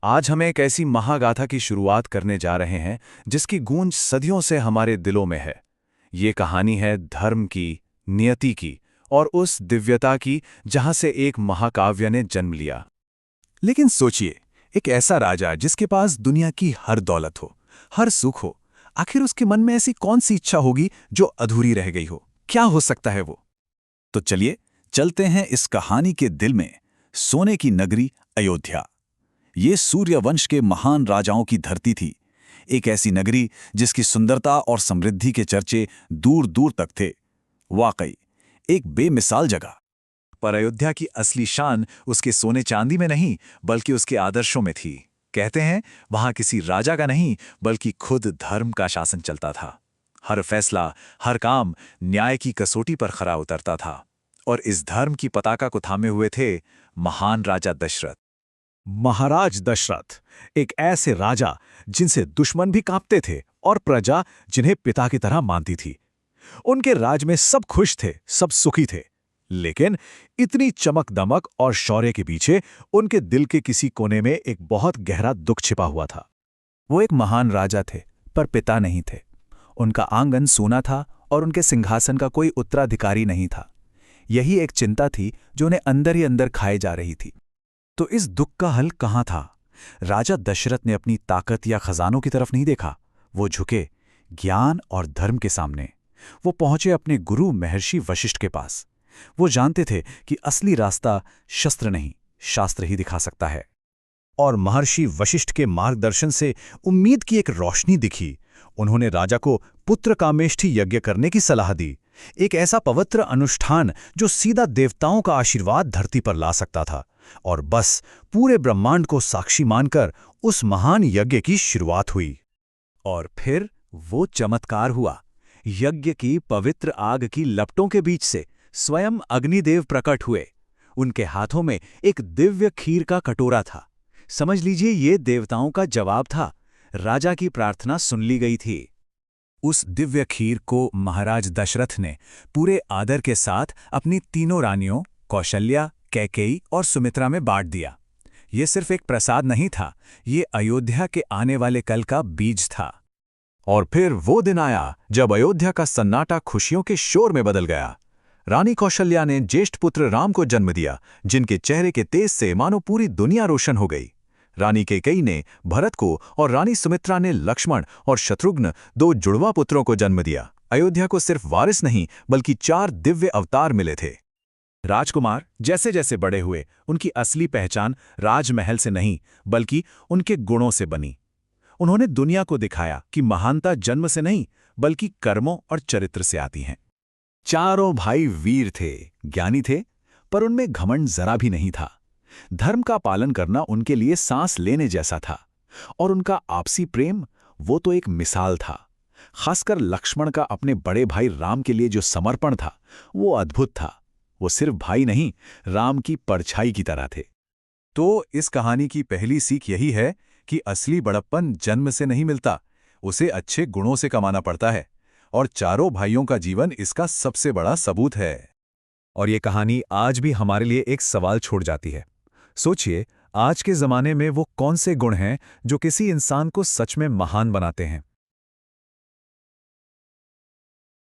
आज हम एक ऐसी महागाथा की शुरुआत करने जा रहे हैं जिसकी गूंज सदियों से हमारे दिलों में है। ये कहानी है धर्म की, नियति की और उस दिव्यता की जहां से एक महाकाव्य ने जन्म लिया। लेकिन सोचिए, एक ऐसा राजा जिसके पास दुनिया की हर दौलत हो, हर सुख हो, आखिर उसके मन में ऐसी कौन सी इच्छा होगी जो अधूरी रह गई हो? क्या हो सकता है वो? तो चलिए चलते हैं इस कहानी के दिल में, सोने की नगरी अयोध्या। ये सूर्यवंश के महान राजाओं की धरती थी। एक ऐसी नगरी जिसकी सुंदरता और समृद्धि के चर्चे दूर दूर तक थे। वाकई एक बेमिसाल जगह। पर अयोध्या की असली शान उसके सोने चांदी में नहीं, बल्कि उसके आदर्शों में थी। कहते हैं वहां किसी राजा का नहीं, बल्कि खुद धर्म का शासन चलता था। हर फैसला, हर काम न्याय की कसौटी पर खरा उतरता था। और इस धर्म की पताका को थामे हुए थे महान राजा दशरथ। महाराज दशरथ, एक ऐसे राजा जिनसे दुश्मन भी कांपते थे और प्रजा जिन्हें पिता की तरह मानती थी। उनके राज में सब खुश थे, सब सुखी थे। लेकिन इतनी चमक दमक और शौर्य के पीछे उनके दिल के किसी कोने में एक बहुत गहरा दुख छिपा हुआ था। वो एक महान राजा थे, पर पिता नहीं थे। उनका आंगन सूना था और उनके सिंहासन का कोई उत्तराधिकारी नहीं था। यही एक चिंता थी जो उन्हें अंदर ही अंदर खाए जा रही थी। तो इस दुख का हल कहाँ था? राजा दशरथ ने अपनी ताकत या खजानों की तरफ नहीं देखा। वो झुके ज्ञान और धर्म के सामने। वो पहुंचे अपने गुरु महर्षि वशिष्ठ के पास। वो जानते थे कि असली रास्ता शस्त्र नहीं, शास्त्र ही दिखा सकता है। और महर्षि वशिष्ठ के मार्गदर्शन से उम्मीद की एक रोशनी दिखी। उन्होंने राजा को पुत्र कामेष्ठी यज्ञ करने की सलाह दी। एक ऐसा पवित्र अनुष्ठान जो सीधा देवताओं का आशीर्वाद धरती पर ला सकता था। और बस पूरे ब्रह्मांड को साक्षी मानकर उस महान यज्ञ की शुरुआत हुई। और फिर वो चमत्कार हुआ। यज्ञ की पवित्र आग की लपटों के बीच से स्वयं अग्निदेव प्रकट हुए। उनके हाथों में एक दिव्य खीर का कटोरा था। समझ लीजिए, ये देवताओं का जवाब था। राजा की प्रार्थना सुन ली गई थी। उस दिव्य खीर को महाराज दशरथ ने पूरे आदर के साथ अपनी तीनों रानियों कौशल्या, कैकेयी और सुमित्रा में बांट दिया। ये सिर्फ एक प्रसाद नहीं था, ये अयोध्या के आने वाले कल का बीज था। और फिर वो दिन आया जब अयोध्या का सन्नाटा खुशियों के शोर में बदल गया। रानी कौशल्या ने ज्येष्ठ पुत्र राम को जन्म दिया, जिनके चेहरे के तेज से मानो पूरी दुनिया रोशन हो गई। रानी कैकेयी ने भरत को और रानी सुमित्रा ने लक्ष्मण और शत्रुघ्न, दो जुड़वा पुत्रों को जन्म दिया। अयोध्या को सिर्फ वारिस नहीं, बल्कि 4 दिव्य अवतार मिले थे। राजकुमार जैसे जैसे बड़े हुए, उनकी असली पहचान राजमहल से नहीं, बल्कि उनके गुणों से बनी। उन्होंने दुनिया को दिखाया कि महानता जन्म से नहीं, बल्कि कर्मों और चरित्र से आती है। चारों भाई वीर थे, ज्ञानी थे, पर उनमें घमंड जरा भी नहीं था। धर्म का पालन करना उनके लिए सांस लेने जैसा था। और उनका आपसी प्रेम, वो तो एक मिसाल था। खासकर लक्ष्मण का अपने बड़े भाई राम के लिए जो समर्पण था, वो अद्भुत था। वो सिर्फ भाई नहीं, राम की परछाई की तरह थे। तो इस कहानी की पहली सीख यही है कि असली बड़प्पन जन्म से नहीं मिलता, उसे अच्छे गुणों से कमाना पड़ता है। और चारों भाइयों का जीवन इसका सबसे बड़ा सबूत है। और ये कहानी आज भी हमारे लिए एक सवाल छोड़ जाती है। सोचिए, आज के जमाने में वो कौन से गुण हैं जो किसी इंसान को सच में महान बनाते हैं?